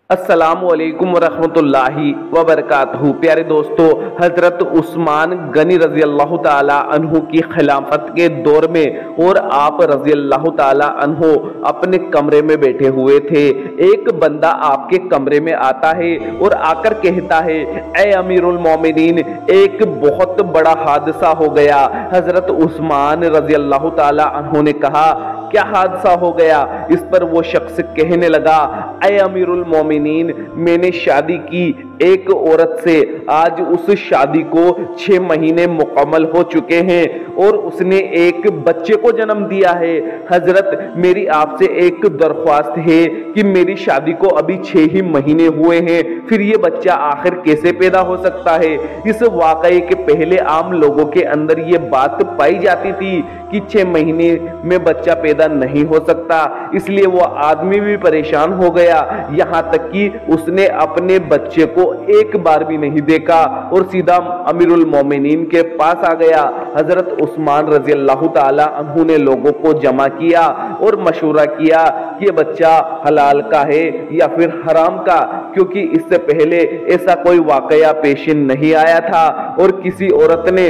السلام علیکم ورحمۃ اللہ وبرکاتہ۔ پیارے دوستو، حضرت عثمان غنی رضی اللہ تعالی عنہ کی خلافت کے دور میں اور آپ رضی اللہ تعالی عنہ اپنے کمرے میں بیٹھے ہوئے تھے۔ ایک بندہ آپ کے کمرے میں آتا ہے اور آ کر کہتا ہے، اے امیر المومنین، ایک بہت بڑا حادثہ ہو گیا۔ حضرت عثمان رضی اللہ تعالی عنہ نے کہا، کیا حادثہ ہو گیا؟ اس پر وہ شخص کہنے لگا، اے امیر المومنین، میں نے شادی کی ایک عورت سے، آج اس شادی کو 6 مہینے مکمل ہو چکے ہیں اور اس نے ایک بچے کو جنم دیا ہے۔ حضرت، میری آپ سے ایک درخواست ہے کہ میری شادی کو ابھی 6 ہی مہینے ہوئے ہیں، پھر یہ بچہ آخر کیسے پیدا ہو سکتا ہے؟ اس واقعے کے پہلے عام لوگوں کے اندر یہ بات پائی جاتی تھی کہ 6 مہینے میں بچہ پیدا نہیں ہو سکتا، اس لیے وہ آدمی بھی پریشان ہو گیا، یہاں تک کہ اس نے اپنے بچے کو ایک بار بھی نہیں دیکھا اور سیدھا امیر المومنین کے پاس آ گیا۔ حضرت عثمان رضی اللہ تعالی عنہ نے لوگوں کو جمع کیا اور مشورہ کیا کہ یہ بچہ حلال کا ہے یا پھر حرام کا، کیونکہ اس سے پہلے ایسا کوئی واقعہ پیش نہیں آیا تھا اور کسی عورت نے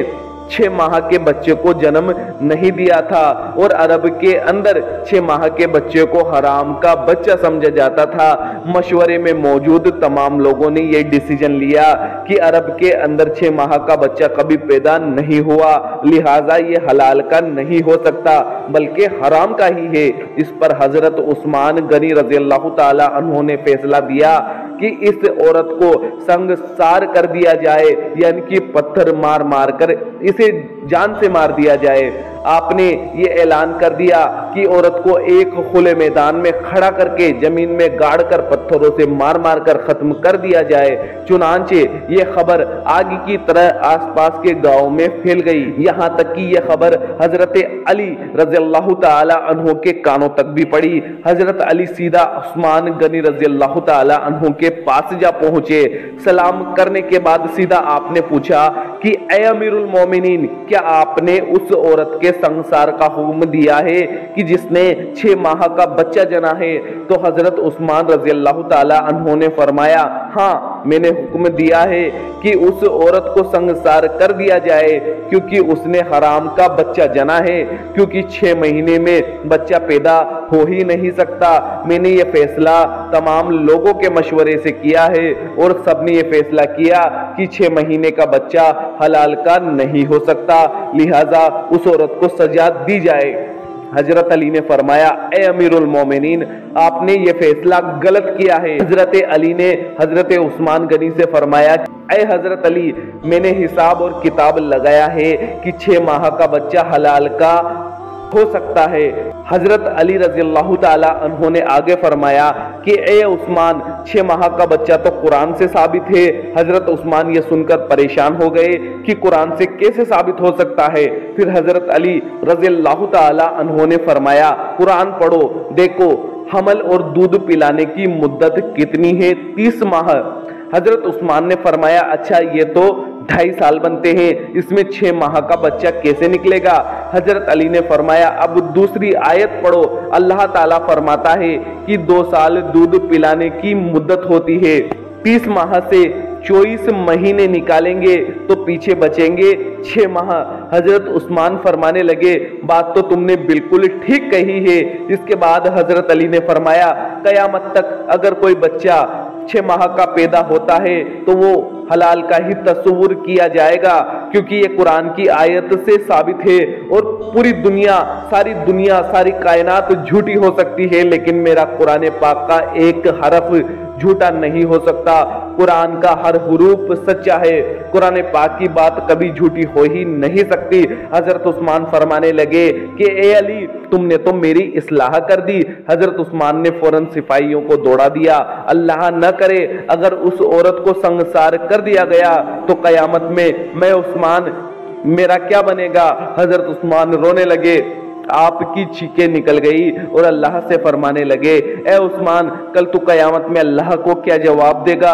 6 ماہ کے بچے کو جنم نہیں دیا تھا، اور عرب کے اندر 6 ماہ کے بچے کو حرام کا بچہ سمجھا جاتا تھا۔ مشورے میں موجود تمام لوگوں نے یہ ڈیسیجن لیا کہ عرب کے اندر 6 ماہ کا بچہ کبھی پیدا نہیں ہوا، لہٰذا یہ حلال کا نہیں ہو سکتا بلکہ حرام کا ہی ہے۔ اس پر حضرت عثمان غنی رضی اللہ تعالی عنہ نے فیصلہ دیا کہ اس عورت کو سنگسار کر دیا جائے، یعنی کہ پتھر مار مار کر اسے جان سے مار دیا جائے۔ آپ نے یہ اعلان کر دیا کہ عورت کو ایک کھلے میدان میں کھڑا کر کے زمین میں گاڑ کر پتھروں سے مار مار کر ختم کر دیا جائے۔ چنانچہ یہ خبر آگ کی طرح آس پاس کے گاؤں میں پھیل گئی، یہاں تک کہ یہ خبر حضرت علی رضی اللہ تعالی عنہ کے کانوں تک بھی پڑی۔ حضرت علی سیدھا عثمان غنی رضی اللہ تعالی عنہ کے پاس جا پہنچے۔ سلام کرنے کے بعد سیدھا آپ نے پوچھا کہ اے امیر المومنین، کیا آپ نے اس عورت کے سنگسار کا حکم دیا ہے کہ جس نے 6 ماہ کا بچہ جنا ہے؟ تو حضرت عثمان رضی اللہ تعالی عنہ نے فرمایا، ہاں، میں نے حکم دیا ہے کہ اس عورت کو سنگسار کر دیا جائے کیونکہ اس نے حرام کا بچہ جنا ہے، کیونکہ 6 مہینے میں بچہ پیدا ہو ہی نہیں سکتا۔ میں نے یہ فیصلہ تمام لوگوں کے مشورے سے کیا ہے اور سب نے یہ فیصلہ کیا کہ 6 مہینے کا بچہ حلال کا نہیں ہو سکتا، لہٰذا اس عورت کو سزا دی جائے۔ حضرت علی نے فرمایا، اے امیر المومنین، آپ نے یہ فیصلہ غلط کیا ہے۔ حضرت علی نے حضرت عثمان غنی سے فرمایا، اے حضرت علی، میں نے حساب اور کتاب لگایا ہے کہ 6 ماہ کا بچہ حلال کا ہو سکتا ہے۔ حضرت علی رضی اللہ تعالی عنہ نے آگے فرمایا کہ اے عثمان، 6 ماہ کا بچہ تو قرآن سے ثابت ہے۔ حضرت عثمان یہ سن کر پریشان ہو گئے کہ قرآن سے کیسے ثابت ہو سکتا ہے؟ پھر حضرت علی رضی اللہ تعالی عنہ نے فرمایا، قرآن پڑھو، دیکھو حمل اور دودھ پلانے کی مدت کتنی ہے؟ 30 ماہ۔ حضرت عثمان نے فرمایا، اچھا، یہ تو 2.5 سال بنتے ہیں، اس میں 6 ماہ کا بچہ کیسے نکلے گا؟ حضرت علی نے فرمایا، اب دوسری آیت پڑھو، اللہ تعالیٰ فرماتا ہے کہ 2 سال دودھ پلانے کی مدت ہوتی ہے، 30 ماہ سے 24 مہینے نکالیں گے تو پیچھے بچیں گے 6 ماہ۔ حضرت عثمان فرمانے لگے، بات تو تم نے بالکل ٹھیک کہی ہے۔ اس کے بعد حضرت علی نے فرمایا، قیامت تک اگر کوئی بچہ 6 ماہ کا پیدا ہوتا ہے تو وہ حلال کا ہی تصور کیا جائے گا، کیونکہ یہ قرآن کی آیت سے ثابت ہے، اور پوری دنیا، ساری کائنات جھوٹی ہو سکتی ہے لیکن میرا قرآن پاک کا ایک حرف جھوٹا نہیں ہو سکتا۔ قرآن کا ہر حروف سچا ہے، قرآن پاک کی بات کبھی جھوٹی ہو ہی نہیں سکتی۔ حضرت عثمان فرمانے لگے کہ اے علی، تم نے تو میری اصلاح کر دی۔ حضرت عثمان نے فوراً سپاہیوں کو دوڑا دیا۔ اللہ نہ کرے اگر اس عورت کو سنگسار کر دیا گیا تو قیامت میں عثمان، میرا کیا بنے گا؟ حضرت عثمان رونے لگے، آپ کی چیخیں نکل گئی اور اللہ سے فرمانے لگے، اے عثمان، کل تو قیامت میں اللہ کو کیا جواب دے گا؟